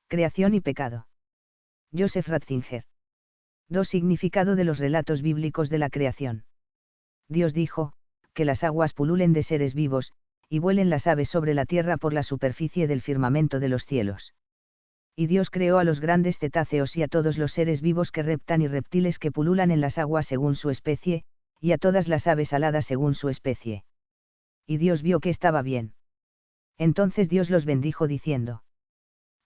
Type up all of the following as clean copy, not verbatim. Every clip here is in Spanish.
Creación y pecado. Joseph Ratzinger. 2. Significado de los relatos bíblicos de la creación. Dios dijo, que las aguas pululen de seres vivos, y vuelen las aves sobre la tierra por la superficie del firmamento de los cielos. Y Dios creó a los grandes cetáceos y a todos los seres vivos que reptan y reptiles que pululan en las aguas según su especie, y a todas las aves aladas según su especie. Y Dios vio que estaba bien. Entonces Dios los bendijo diciendo: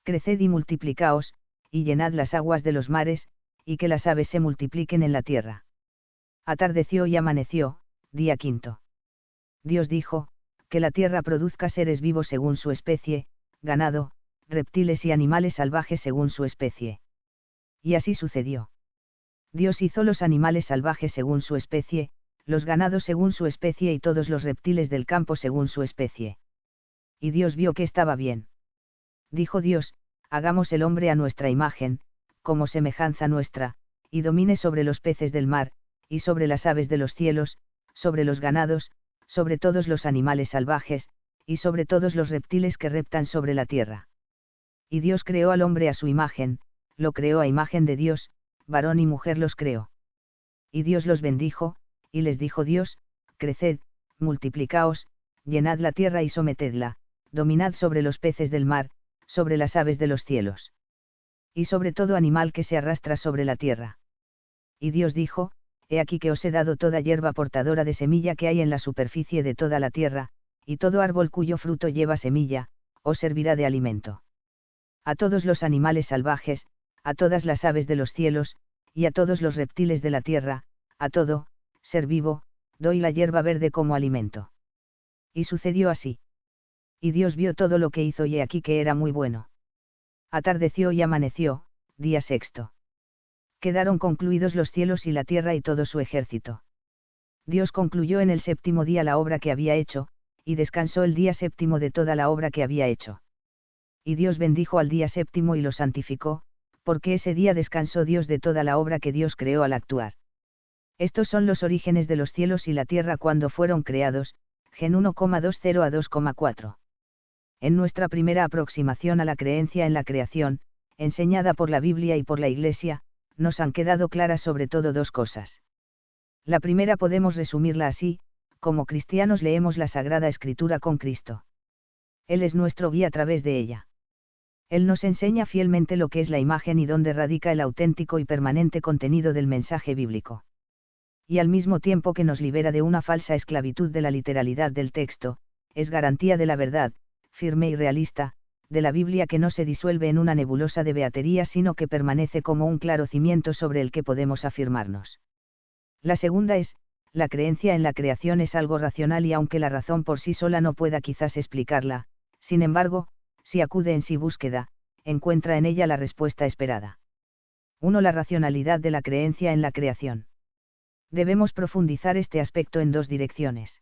Creced y multiplicaos, y llenad las aguas de los mares, y que las aves se multipliquen en la tierra. Atardeció y amaneció, día quinto. Dios dijo, que la tierra produzca seres vivos según su especie, ganado, reptiles y animales salvajes según su especie. Y así sucedió. Dios hizo los animales salvajes según su especie, los ganados según su especie y todos los reptiles del campo según su especie. Y Dios vio que estaba bien. Dijo Dios: hagamos el hombre a nuestra imagen, como semejanza nuestra, y domine sobre los peces del mar, y sobre las aves de los cielos, sobre los ganados, sobre todos los animales salvajes, y sobre todos los reptiles que reptan sobre la tierra. Y Dios creó al hombre a su imagen, lo creó a imagen de Dios, varón y mujer los creó. Y Dios los bendijo, y les dijo Dios: creced, multiplicaos, llenad la tierra y sometedla, dominad sobre los peces del mar, sobre las aves de los cielos. Y sobre todo animal que se arrastra sobre la tierra. Y Dios dijo: he aquí que os he dado toda hierba portadora de semilla que hay en la superficie de toda la tierra, y todo árbol cuyo fruto lleva semilla, os servirá de alimento. A todos los animales salvajes, a todas las aves de los cielos, y a todos los reptiles de la tierra, a todo ser vivo, doy la hierba verde como alimento. Y sucedió así. Y Dios vio todo lo que hizo y he aquí que era muy bueno. Atardeció y amaneció, día sexto. Quedaron concluidos los cielos y la tierra y todo su ejército. Dios concluyó en el séptimo día la obra que había hecho, y descansó el día séptimo de toda la obra que había hecho. Y Dios bendijo al día séptimo y lo santificó, porque ese día descansó Dios de toda la obra que Dios creó al actuar. Estos son los orígenes de los cielos y la tierra cuando fueron creados, Gen 1,20 a 2,4. En nuestra primera aproximación a la creencia en la creación, enseñada por la Biblia y por la Iglesia, nos han quedado claras sobre todo dos cosas. La primera podemos resumirla así: como cristianos leemos la Sagrada Escritura con Cristo. Él es nuestro guía a través de ella. Él nos enseña fielmente lo que es la imagen y dónde radica el auténtico y permanente contenido del mensaje bíblico. Y al mismo tiempo que nos libera de una falsa esclavitud de la literalidad del texto, es garantía de la verdad, firme y realista, de la Biblia que no se disuelve en una nebulosa de beatería sino que permanece como un claro cimiento sobre el que podemos afirmarnos. La segunda es: la creencia en la creación es algo racional y aunque la razón por sí sola no pueda quizás explicarla, sin embargo, si acude en sí búsqueda, encuentra en ella la respuesta esperada. 1. La racionalidad de la creencia en la creación. Debemos profundizar este aspecto en dos direcciones.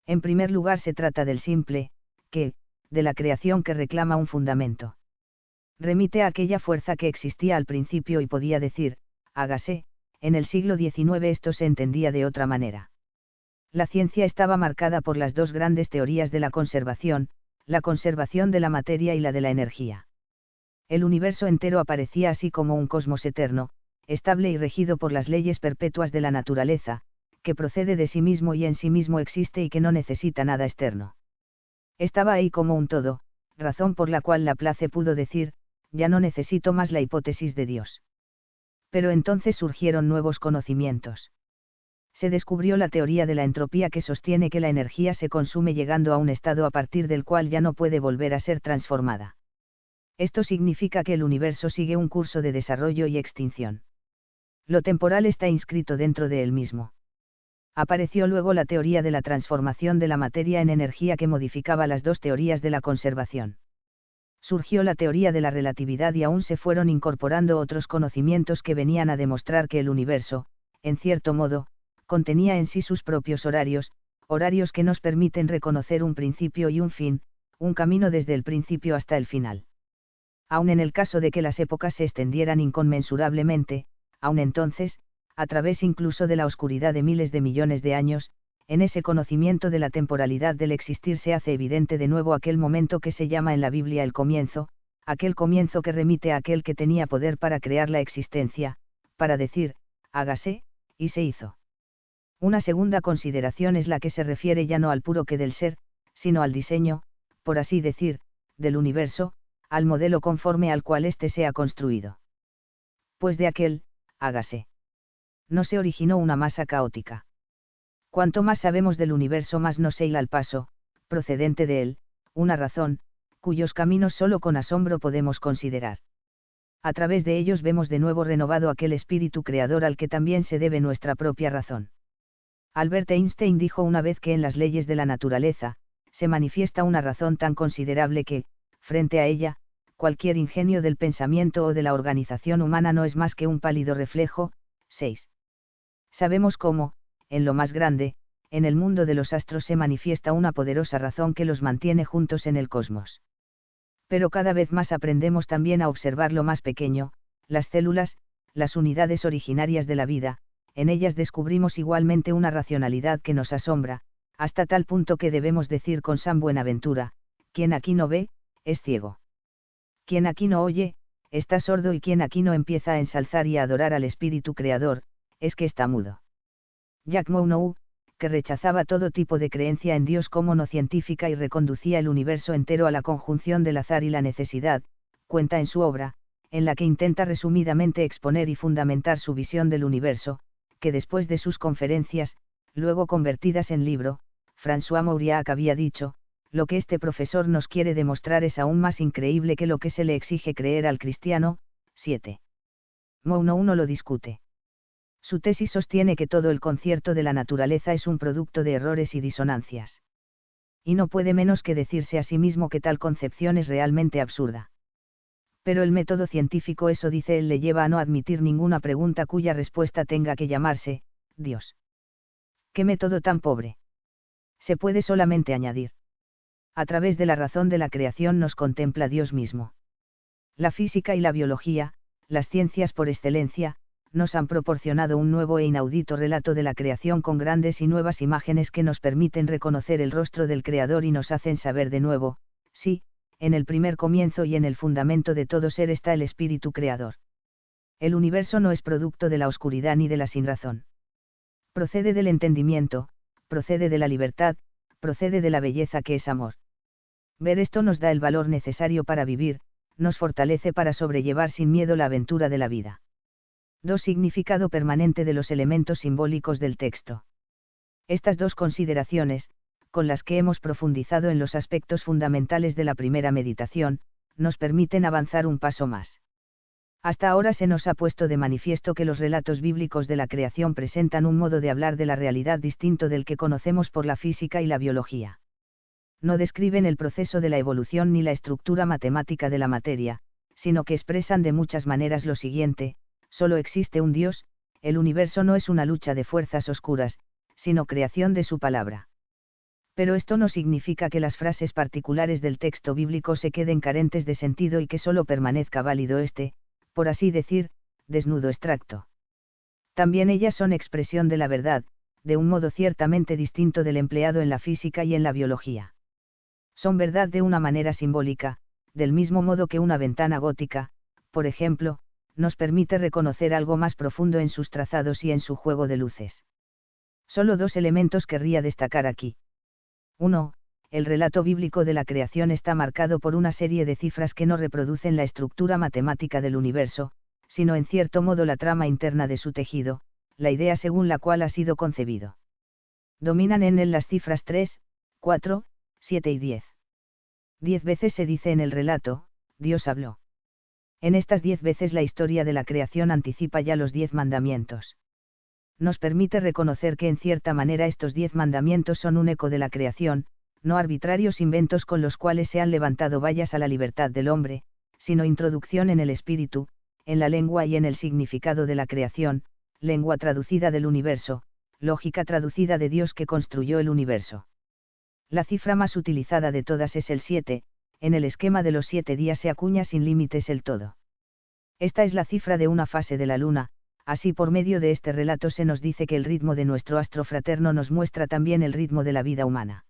En primer lugar se trata del simple, que, de la creación que reclama un fundamento. Remite a aquella fuerza que existía al principio y podía decir: hágase. En el siglo XIX esto se entendía de otra manera. La ciencia estaba marcada por las dos grandes teorías de la conservación de la materia y la de la energía. El universo entero aparecía así como un cosmos eterno, estable y regido por las leyes perpetuas de la naturaleza, que procede de sí mismo y en sí mismo existe y que no necesita nada externo. Estaba ahí como un todo, razón por la cual Laplace pudo decir: ya no necesito más la hipótesis de Dios. Pero entonces surgieron nuevos conocimientos. Se descubrió la teoría de la entropía que sostiene que la energía se consume llegando a un estado a partir del cual ya no puede volver a ser transformada. Esto significa que el universo sigue un curso de desarrollo y extinción. Lo temporal está inscrito dentro de él mismo. Apareció luego la teoría de la transformación de la materia en energía que modificaba las dos teorías de la conservación. Surgió la teoría de la relatividad y aún se fueron incorporando otros conocimientos que venían a demostrar que el universo, en cierto modo, contenía en sí sus propios horarios que nos permiten reconocer un principio y un fin, un camino desde el principio hasta el final. Aun en el caso de que las épocas se extendieran inconmensurablemente, aun entonces, a través incluso de la oscuridad de miles de millones de años, en ese conocimiento de la temporalidad del existir se hace evidente de nuevo aquel momento que se llama en la Biblia el comienzo, aquel comienzo que remite a aquel que tenía poder para crear la existencia, para decir, hágase, y se hizo. Una segunda consideración es la que se refiere ya no al puro que del ser, sino al diseño, por así decir, del universo, al modelo conforme al cual éste sea construido. Pues de aquel, hágase. No se originó una masa caótica. Cuanto más sabemos del universo, más nos hila al paso, procedente de él, una razón, cuyos caminos solo con asombro podemos considerar. A través de ellos vemos de nuevo renovado aquel espíritu creador al que también se debe nuestra propia razón. Albert Einstein dijo una vez que en las leyes de la naturaleza, se manifiesta una razón tan considerable que, frente a ella, cualquier ingenio del pensamiento o de la organización humana no es más que un pálido reflejo. 6. Sabemos cómo, en lo más grande, en el mundo de los astros se manifiesta una poderosa razón que los mantiene juntos en el cosmos. Pero cada vez más aprendemos también a observar lo más pequeño, las células, las unidades originarias de la vida, en ellas descubrimos igualmente una racionalidad que nos asombra, hasta tal punto que debemos decir con San Buenaventura, quien aquí no ve, es ciego. Quien aquí no oye, está sordo, y quien aquí no empieza a ensalzar y a adorar al Espíritu Creador, es que está mudo. Jack Monroe, que rechazaba todo tipo de creencia en Dios como no científica y reconducía el universo entero a la conjunción del azar y la necesidad, cuenta en su obra, en la que intenta resumidamente exponer y fundamentar su visión del universo, que después de sus conferencias, luego convertidas en libro, François Mauriac había dicho, lo que este profesor nos quiere demostrar es aún más increíble que lo que se le exige creer al cristiano. 7. Monroe no lo discute. Su tesis sostiene que todo el concierto de la naturaleza es un producto de errores y disonancias. Y no puede menos que decirse a sí mismo que tal concepción es realmente absurda. Pero el método científico, eso dice él, le lleva a no admitir ninguna pregunta cuya respuesta tenga que llamarse Dios. ¿Qué método tan pobre? Se puede solamente añadir. A través de la razón de la creación nos contempla Dios mismo. La física y la biología, las ciencias por excelencia, nos han proporcionado un nuevo e inaudito relato de la creación con grandes y nuevas imágenes que nos permiten reconocer el rostro del Creador y nos hacen saber de nuevo, sí, en el primer comienzo y en el fundamento de todo ser está el Espíritu Creador. El universo no es producto de la oscuridad ni de la sinrazón. Procede del entendimiento, procede de la libertad, procede de la belleza que es amor. Ver esto nos da el valor necesario para vivir, nos fortalece para sobrellevar sin miedo la aventura de la vida. 2. Significado permanente de los elementos simbólicos del texto. Estas dos consideraciones, con las que hemos profundizado en los aspectos fundamentales de la primera meditación, nos permiten avanzar un paso más. Hasta ahora se nos ha puesto de manifiesto que los relatos bíblicos de la creación presentan un modo de hablar de la realidad distinto del que conocemos por la física y la biología. No describen el proceso de la evolución ni la estructura matemática de la materia, sino que expresan de muchas maneras lo siguiente: solo existe un Dios, el universo no es una lucha de fuerzas oscuras, sino creación de su palabra. Pero esto no significa que las frases particulares del texto bíblico se queden carentes de sentido y que solo permanezca válido este, por así decir, desnudo extracto. También ellas son expresión de la verdad, de un modo ciertamente distinto del empleado en la física y en la biología. Son verdad de una manera simbólica, del mismo modo que una ventana gótica, por ejemplo, nos permite reconocer algo más profundo en sus trazados y en su juego de luces. Solo dos elementos querría destacar aquí. 1. El relato bíblico de la creación está marcado por una serie de cifras que no reproducen la estructura matemática del universo, sino en cierto modo la trama interna de su tejido, la idea según la cual ha sido concebido. Dominan en él las cifras 3, 4, 7 y 10. 10 veces se dice en el relato, Dios habló. En estas 10 veces la historia de la creación anticipa ya los 10 mandamientos. Nos permite reconocer que en cierta manera estos 10 mandamientos son un eco de la creación, no arbitrarios inventos con los cuales se han levantado vallas a la libertad del hombre, sino introducción en el espíritu, en la lengua y en el significado de la creación, lengua traducida del universo, lógica traducida de Dios que construyó el universo. La cifra más utilizada de todas es el 7, en el esquema de los 7 días se acuña sin límites el todo. Esta es la cifra de una fase de la luna, así por medio de este relato se nos dice que el ritmo de nuestro astro fraterno nos muestra también el ritmo de la vida humana.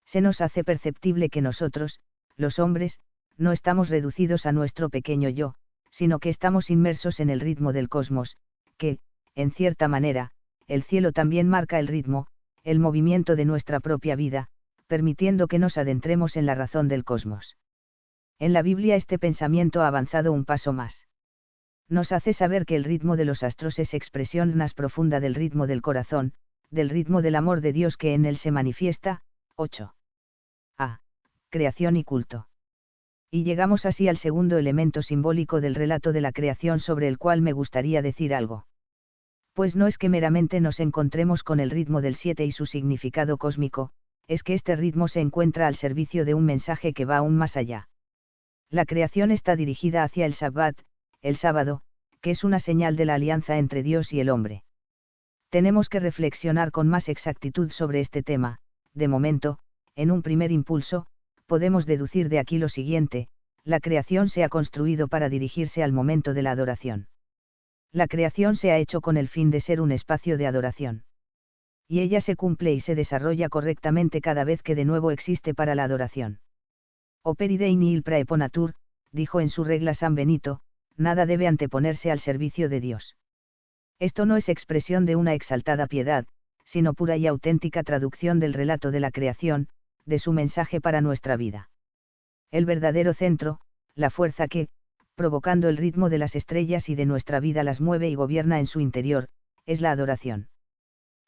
Se nos hace perceptible que nosotros, los hombres, no estamos reducidos a nuestro pequeño yo, sino que estamos inmersos en el ritmo del cosmos, que, en cierta manera, el cielo también marca el ritmo, el movimiento de nuestra propia vida, permitiendo que nos adentremos en la razón del cosmos. En la Biblia este pensamiento ha avanzado un paso más. Nos hace saber que el ritmo de los astros es expresión más profunda del ritmo del corazón, del ritmo del amor de Dios que en él se manifiesta. 8. A. Creación y culto. Y llegamos así al segundo elemento simbólico del relato de la creación sobre el cual me gustaría decir algo. Pues no es que meramente nos encontremos con el ritmo del 7 y su significado cósmico, es que este ritmo se encuentra al servicio de un mensaje que va aún más allá. La creación está dirigida hacia el Sabbat, el sábado, que es una señal de la alianza entre Dios y el hombre. Tenemos que reflexionar con más exactitud sobre este tema. De momento, en un primer impulso, podemos deducir de aquí lo siguiente: la creación se ha construido para dirigirse al momento de la adoración. La creación se ha hecho con el fin de ser un espacio de adoración. Y ella se cumple y se desarrolla correctamente cada vez que de nuevo existe para la adoración. Operi Dei nihil praeponatur, dijo en su regla San Benito, nada debe anteponerse al servicio de Dios. Esto no es expresión de una exaltada piedad, sino pura y auténtica traducción del relato de la creación, de su mensaje para nuestra vida. El verdadero centro, la fuerza que, provocando el ritmo de las estrellas y de nuestra vida las mueve y gobierna en su interior, es la adoración.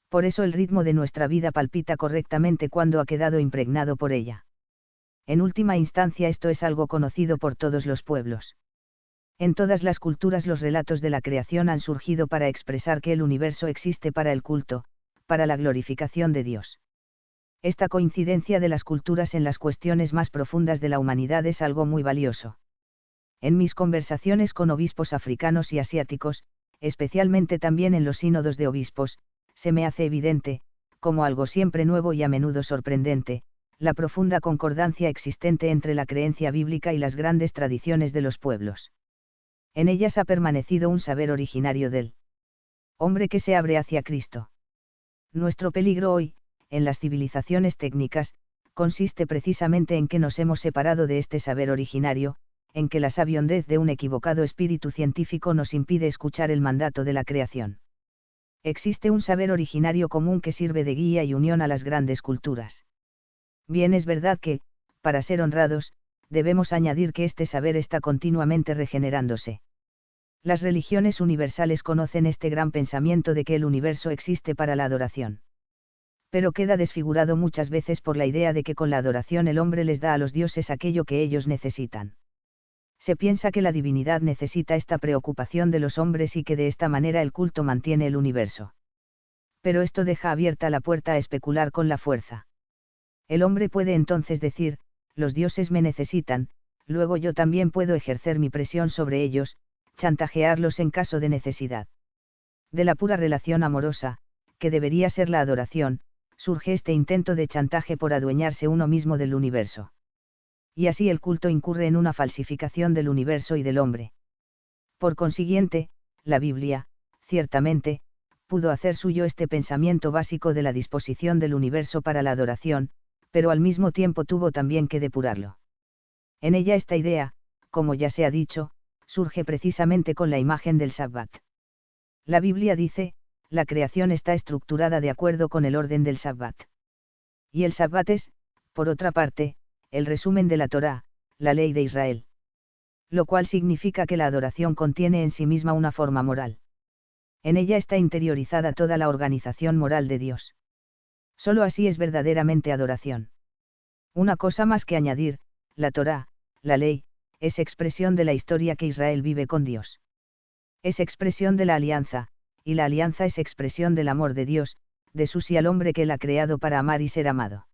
Por eso el ritmo de nuestra vida palpita correctamente cuando ha quedado impregnado por ella. En última instancia esto es algo conocido por todos los pueblos. En todas las culturas los relatos de la creación han surgido para expresar que el universo existe para el culto, para la glorificación de Dios. Esta coincidencia de las culturas en las cuestiones más profundas de la humanidad es algo muy valioso. En mis conversaciones con obispos africanos y asiáticos, especialmente también en los sínodos de obispos, se me hace evidente, como algo siempre nuevo y a menudo sorprendente, la profunda concordancia existente entre la creencia bíblica y las grandes tradiciones de los pueblos. En ellas ha permanecido un saber originario del hombre que se abre hacia Cristo. Nuestro peligro hoy, en las civilizaciones técnicas, consiste precisamente en que nos hemos separado de este saber originario, en que la sabiondez de un equivocado espíritu científico nos impide escuchar el mandato de la creación. Existe un saber originario común que sirve de guía y unión a las grandes culturas. Bien es verdad que, para ser honrados, debemos añadir que este saber está continuamente regenerándose. Las religiones universales conocen este gran pensamiento de que el universo existe para la adoración. Pero queda desfigurado muchas veces por la idea de que con la adoración el hombre les da a los dioses aquello que ellos necesitan. Se piensa que la divinidad necesita esta preocupación de los hombres y que de esta manera el culto mantiene el universo. Pero esto deja abierta la puerta a especular con la fuerza. El hombre puede entonces decir, los dioses me necesitan, luego yo también puedo ejercer mi presión sobre ellos, chantajearlos en caso de necesidad. De la pura relación amorosa, que debería ser la adoración, surge este intento de chantaje por adueñarse uno mismo del universo. Y así el culto incurre en una falsificación del universo y del hombre. Por consiguiente, la Biblia, ciertamente, pudo hacer suyo este pensamiento básico de la disposición del universo para la adoración, pero al mismo tiempo tuvo también que depurarlo. En ella esta idea, como ya se ha dicho, surge precisamente con la imagen del Sabbat. La Biblia dice, la creación está estructurada de acuerdo con el orden del Sabbat. Y el Sabbat es, por otra parte, el resumen de la Torá, la ley de Israel. Lo cual significa que la adoración contiene en sí misma una forma moral. En ella está interiorizada toda la organización moral de Dios. Solo así es verdaderamente adoración. Una cosa más que añadir, la Torá, la ley, es expresión de la historia que Israel vive con Dios. Es expresión de la alianza, y la alianza es expresión del amor de Dios, de su sí al hombre que él ha creado para amar y ser amado.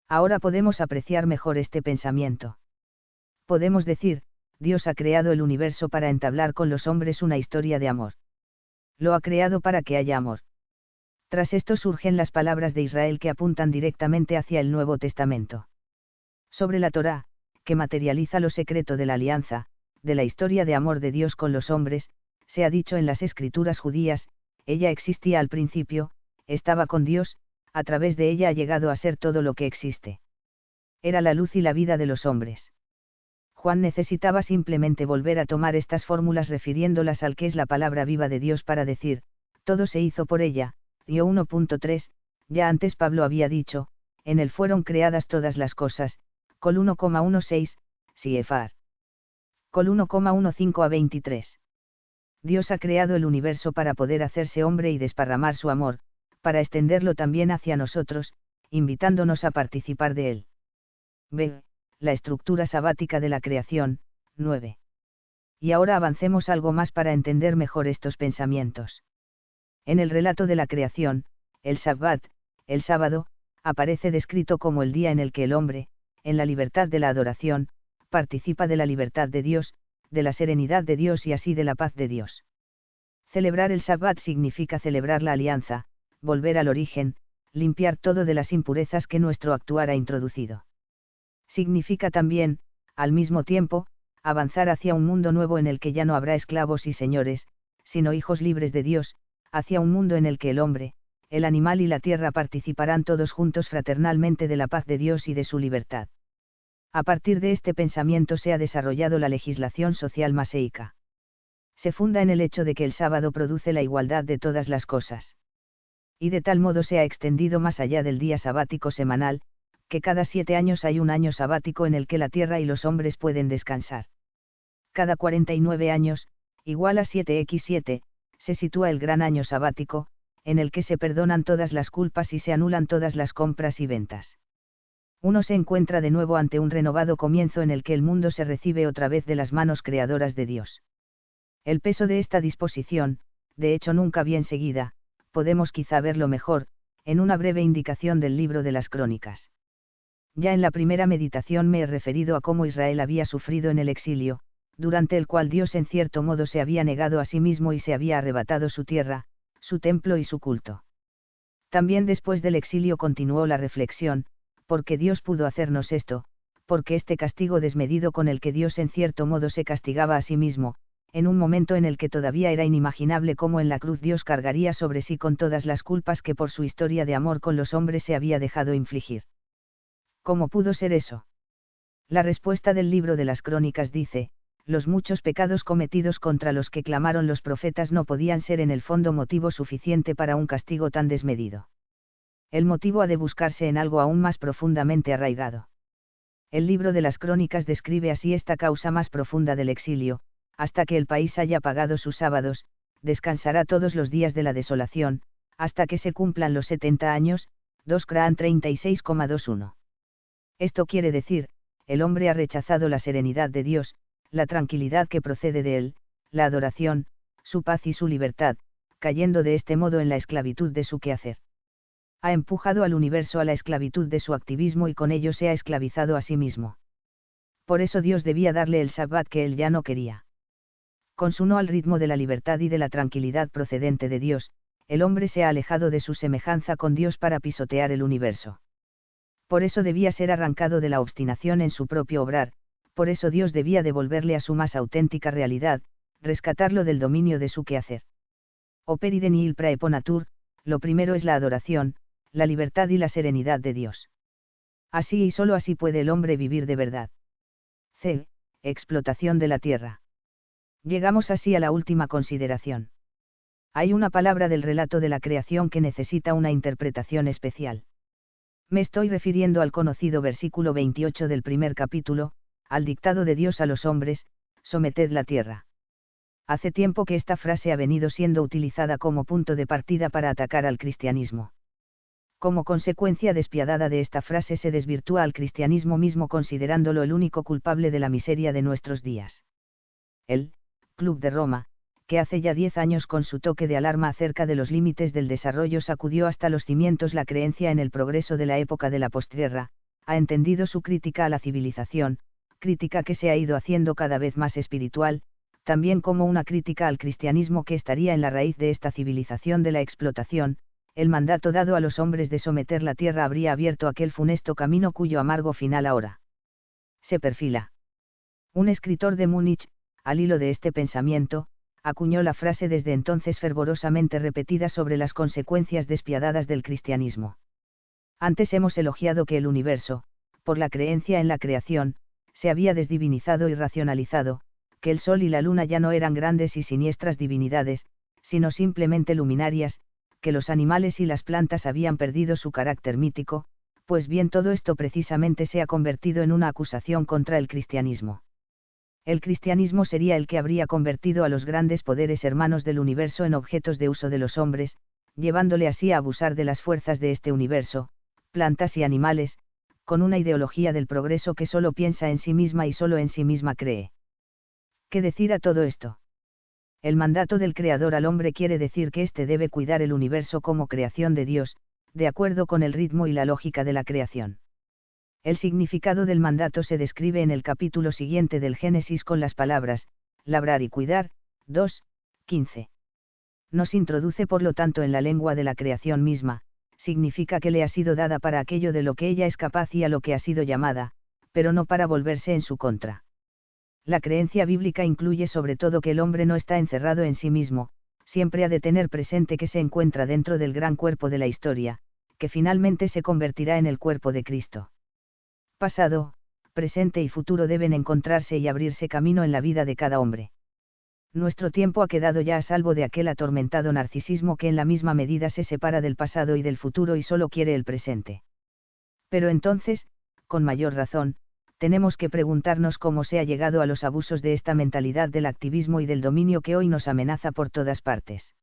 Ahora podemos apreciar mejor este pensamiento. Podemos decir, Dios ha creado el universo para entablar con los hombres una historia de amor. Lo ha creado para que haya amor. Tras esto surgen las palabras de Israel que apuntan directamente hacia el Nuevo Testamento. Sobre la Torá, que materializa lo secreto de la alianza, de la historia de amor de Dios con los hombres, se ha dicho en las escrituras judías, ella existía al principio, estaba con Dios, a través de ella ha llegado a ser todo lo que existe. Era la luz y la vida de los hombres. Juan necesitaba simplemente volver a tomar estas fórmulas refiriéndolas al que es la palabra viva de Dios para decir, todo se hizo por ella, Dio 1.3, ya antes Pablo había dicho, en él fueron creadas todas las cosas, Col 1,16, Siefar. Col 1,15 a 23. Dios ha creado el universo para poder hacerse hombre y desparramar su amor, para extenderlo también hacia nosotros, invitándonos a participar de él. B. La estructura sabática de la creación, 9. Y ahora avancemos algo más para entender mejor estos pensamientos. En el relato de la creación, el Sabbat, el sábado, aparece descrito como el día en el que el hombre, en la libertad de la adoración, participa de la libertad de Dios, de la serenidad de Dios y así de la paz de Dios. Celebrar el Sabbat significa celebrar la alianza, volver al origen, limpiar todo de las impurezas que nuestro actuar ha introducido. Significa también, al mismo tiempo, avanzar hacia un mundo nuevo en el que ya no habrá esclavos y señores, sino hijos libres de Dios, hacia un mundo en el que el hombre, el animal y la tierra participarán todos juntos fraternalmente de la paz de Dios y de su libertad. A partir de este pensamiento se ha desarrollado la legislación social maseica. Se funda en el hecho de que el sábado produce la igualdad de todas las cosas. Y de tal modo se ha extendido más allá del día sabático semanal, que cada 7 años hay un año sabático en el que la tierra y los hombres pueden descansar. Cada 49 años, igual a 7x7, se sitúa el gran año sabático, en el que se perdonan todas las culpas y se anulan todas las compras y ventas. Uno se encuentra de nuevo ante un renovado comienzo en el que el mundo se recibe otra vez de las manos creadoras de Dios. El peso de esta disposición, de hecho nunca bien seguida, podemos quizá verlo mejor, en una breve indicación del libro de las Crónicas. Ya en la primera meditación me he referido a cómo Israel había sufrido en el exilio, durante el cual Dios en cierto modo se había negado a sí mismo y se había arrebatado su tierra, su templo y su culto. También después del exilio continuó la reflexión, ¿por qué Dios pudo hacernos esto? Porque este castigo desmedido con el que Dios en cierto modo se castigaba a sí mismo, en un momento en el que todavía era inimaginable cómo en la cruz Dios cargaría sobre sí con todas las culpas que por su historia de amor con los hombres se había dejado infligir. ¿Cómo pudo ser eso? La respuesta del libro de las Crónicas dice, los muchos pecados cometidos contra los que clamaron los profetas no podían ser en el fondo motivo suficiente para un castigo tan desmedido. El motivo ha de buscarse en algo aún más profundamente arraigado. El libro de las Crónicas describe así esta causa más profunda del exilio, hasta que el país haya pagado sus sábados, descansará todos los días de la desolación, hasta que se cumplan los 70 años, 2 Crán 36,21. Esto quiere decir, el hombre ha rechazado la serenidad de Dios, la tranquilidad que procede de él, la adoración, su paz y su libertad, cayendo de este modo en la esclavitud de su quehacer. Ha empujado al universo a la esclavitud de su activismo y con ello se ha esclavizado a sí mismo. Por eso Dios debía darle el Sabbat que él ya no quería. Con su no al ritmo de la libertad y de la tranquilidad procedente de Dios, el hombre se ha alejado de su semejanza con Dios para pisotear el universo. Por eso debía ser arrancado de la obstinación en su propio obrar, por eso Dios debía devolverle a su más auténtica realidad, rescatarlo del dominio de su quehacer. Operiden il praeponatur, lo primero es la adoración, la libertad y la serenidad de Dios. Así y sólo así puede el hombre vivir de verdad. C. Explotación de la tierra. Llegamos así a la última consideración. Hay una palabra del relato de la creación que necesita una interpretación especial. Me estoy refiriendo al conocido versículo 28 del primer capítulo, al dictado de Dios a los hombres, someted la tierra. Hace tiempo que esta frase ha venido siendo utilizada como punto de partida para atacar al cristianismo. Como consecuencia despiadada de esta frase se desvirtúa al cristianismo mismo considerándolo el único culpable de la miseria de nuestros días. El Club de Roma, que hace ya 10 años con su toque de alarma acerca de los límites del desarrollo sacudió hasta los cimientos la creencia en el progreso de la época de la postguerra, ha entendido su crítica a la civilización, crítica que se ha ido haciendo cada vez más espiritual, también como una crítica al cristianismo que estaría en la raíz de esta civilización de la explotación. El mandato dado a los hombres de someter la tierra habría abierto aquel funesto camino cuyo amargo final ahora se perfila. Un escritor de Múnich, al hilo de este pensamiento, acuñó la frase desde entonces fervorosamente repetida sobre las consecuencias despiadadas del cristianismo. Antes hemos elogiado que el universo, por la creencia en la creación, se había desdivinizado y racionalizado, que el sol y la luna ya no eran grandes y siniestras divinidades, sino simplemente luminarias, que los animales y las plantas habían perdido su carácter mítico, pues bien todo esto precisamente se ha convertido en una acusación contra el cristianismo. El cristianismo sería el que habría convertido a los grandes poderes hermanos del universo en objetos de uso de los hombres, llevándole así a abusar de las fuerzas de este universo, plantas y animales, con una ideología del progreso que solo piensa en sí misma y solo en sí misma cree. ¿Qué decir a todo esto? El mandato del Creador al hombre quiere decir que éste debe cuidar el universo como creación de Dios, de acuerdo con el ritmo y la lógica de la creación. El significado del mandato se describe en el capítulo siguiente del Génesis con las palabras, labrar y cuidar, 2:15. Nos introduce por lo tanto en la lengua de la creación misma, significa que le ha sido dada para aquello de lo que ella es capaz y a lo que ha sido llamada, pero no para volverse en su contra. La creencia bíblica incluye sobre todo que el hombre no está encerrado en sí mismo, siempre ha de tener presente que se encuentra dentro del gran cuerpo de la historia, que finalmente se convertirá en el cuerpo de Cristo. Pasado, presente y futuro deben encontrarse y abrirse camino en la vida de cada hombre. Nuestro tiempo ha quedado ya a salvo de aquel atormentado narcisismo que en la misma medida se separa del pasado y del futuro y solo quiere el presente. Pero entonces, con mayor razón, tenemos que preguntarnos cómo se ha llegado a los abusos de esta mentalidad del activismo y del dominio que hoy nos amenaza por todas partes.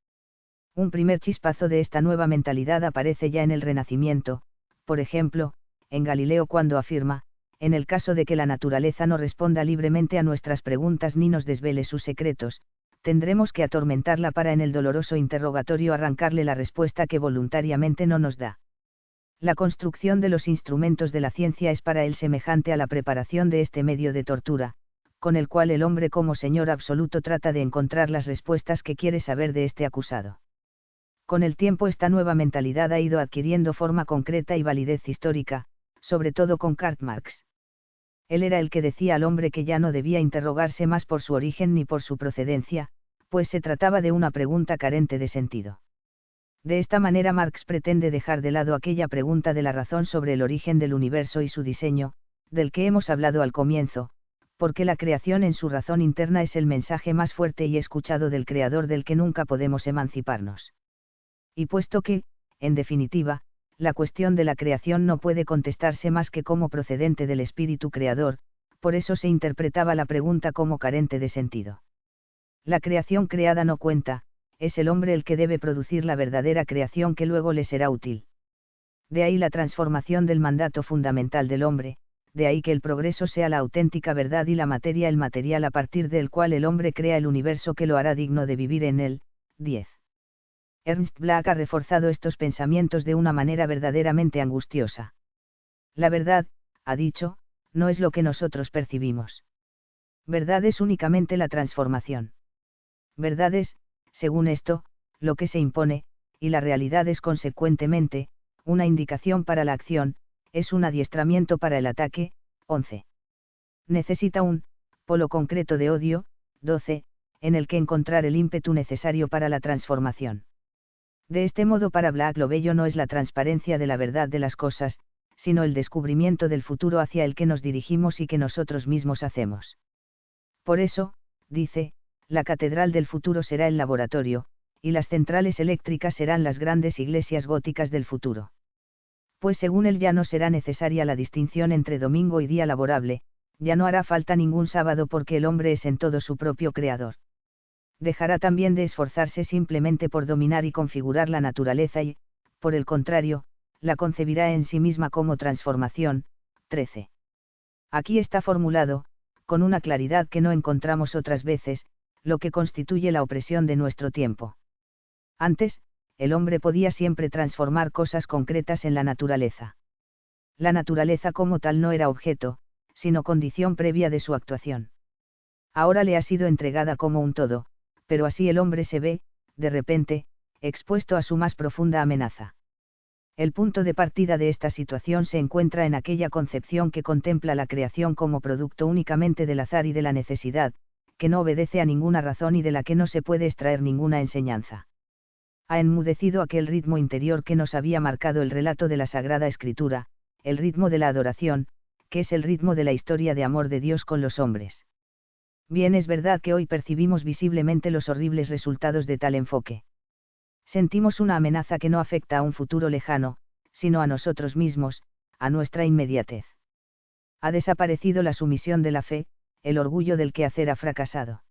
Un primer chispazo de esta nueva mentalidad aparece ya en el Renacimiento, por ejemplo, en Galileo cuando afirma, en el caso de que la naturaleza no responda libremente a nuestras preguntas ni nos desvele sus secretos, tendremos que atormentarla para en el doloroso interrogatorio arrancarle la respuesta que voluntariamente no nos da. La construcción de los instrumentos de la ciencia es para él semejante a la preparación de este medio de tortura, con el cual el hombre como señor absoluto trata de encontrar las respuestas que quiere saber de este acusado. Con el tiempo esta nueva mentalidad ha ido adquiriendo forma concreta y validez histórica, sobre todo con Karl Marx. Él era el que decía al hombre que ya no debía interrogarse más por su origen ni por su procedencia, pues se trataba de una pregunta carente de sentido. De esta manera Marx pretende dejar de lado aquella pregunta de la razón sobre el origen del universo y su diseño, del que hemos hablado al comienzo, porque la creación en su razón interna es el mensaje más fuerte y escuchado del Creador del que nunca podemos emanciparnos. Y puesto que, en definitiva, la cuestión de la creación no puede contestarse más que como procedente del espíritu creador, por eso se interpretaba la pregunta como carente de sentido. La creación creada no cuenta, es el hombre el que debe producir la verdadera creación que luego le será útil. De ahí la transformación del mandato fundamental del hombre, de ahí que el progreso sea la auténtica verdad y la materia el material a partir del cual el hombre crea el universo que lo hará digno de vivir en él. 10. Ernst Bloch ha reforzado estos pensamientos de una manera verdaderamente angustiosa. La verdad, ha dicho, no es lo que nosotros percibimos. Verdad es únicamente la transformación. Verdad es, según esto, lo que se impone, y la realidad es consecuentemente, una indicación para la acción, es un adiestramiento para el ataque. 11. Necesita un polo concreto de odio. 12, en el que encontrar el ímpetu necesario para la transformación. De este modo para Bloch lo bello no es la transparencia de la verdad de las cosas, sino el descubrimiento del futuro hacia el que nos dirigimos y que nosotros mismos hacemos. Por eso, dice, la catedral del futuro será el laboratorio, y las centrales eléctricas serán las grandes iglesias góticas del futuro. Pues según él ya no será necesaria la distinción entre domingo y día laborable, ya no hará falta ningún sábado porque el hombre es en todo su propio creador. Dejará también de esforzarse simplemente por dominar y configurar la naturaleza y, por el contrario, la concebirá en sí misma como transformación. 13. Aquí está formulado, con una claridad que no encontramos otras veces, lo que constituye la opresión de nuestro tiempo. Antes, el hombre podía siempre transformar cosas concretas en la naturaleza. La naturaleza como tal no era objeto, sino condición previa de su actuación. Ahora le ha sido entregada como un todo, pero así el hombre se ve, de repente, expuesto a su más profunda amenaza. El punto de partida de esta situación se encuentra en aquella concepción que contempla la creación como producto únicamente del azar y de la necesidad, que no obedece a ninguna razón y de la que no se puede extraer ninguna enseñanza. Ha enmudecido aquel ritmo interior que nos había marcado el relato de la Sagrada Escritura, el ritmo de la adoración, que es el ritmo de la historia de amor de Dios con los hombres. Bien, es verdad que hoy percibimos visiblemente los horribles resultados de tal enfoque. Sentimos una amenaza que no afecta a un futuro lejano, sino a nosotros mismos, a nuestra inmediatez. Ha desaparecido la sumisión de la fe, el orgullo del quehacer ha fracasado.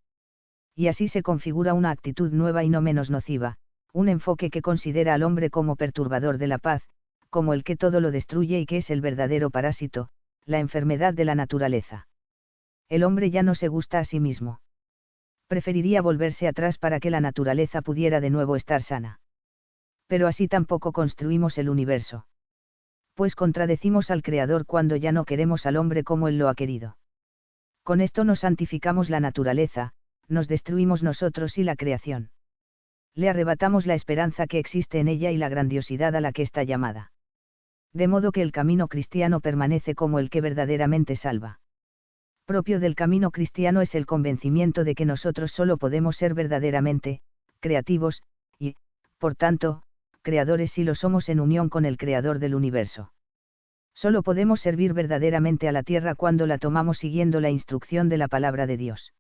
Y así se configura una actitud nueva y no menos nociva, un enfoque que considera al hombre como perturbador de la paz, como el que todo lo destruye y que es el verdadero parásito, la enfermedad de la naturaleza. El hombre ya no se gusta a sí mismo. Preferiría volverse atrás para que la naturaleza pudiera de nuevo estar sana. Pero así tampoco construimos el universo. Pues contradecimos al Creador cuando ya no queremos al hombre como Él lo ha querido. Con esto no santificamos la naturaleza, nos destruimos nosotros y la creación. Le arrebatamos la esperanza que existe en ella y la grandiosidad a la que está llamada. De modo que el camino cristiano permanece como el que verdaderamente salva. Propio del camino cristiano es el convencimiento de que nosotros solo podemos ser verdaderamente creativos, y, por tanto, creadores si lo somos en unión con el Creador del universo. Solo podemos servir verdaderamente a la tierra cuando la tomamos siguiendo la instrucción de la palabra de Dios.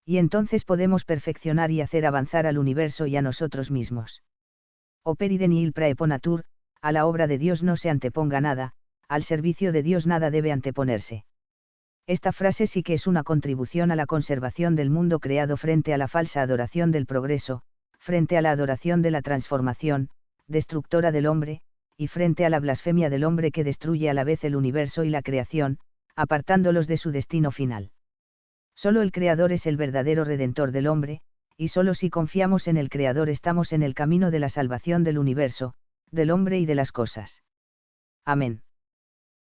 Y entonces podemos perfeccionar y hacer avanzar al universo y a nosotros mismos. Operi nihil praeponatur, a la obra de Dios no se anteponga nada, al servicio de Dios nada debe anteponerse. Esta frase sí que es una contribución a la conservación del mundo creado frente a la falsa adoración del progreso, frente a la adoración de la transformación, destructora del hombre, y frente a la blasfemia del hombre que destruye a la vez el universo y la creación, apartándolos de su destino final. Solo el Creador es el verdadero redentor del hombre, y solo si confiamos en el Creador estamos en el camino de la salvación del universo, del hombre y de las cosas. Amén.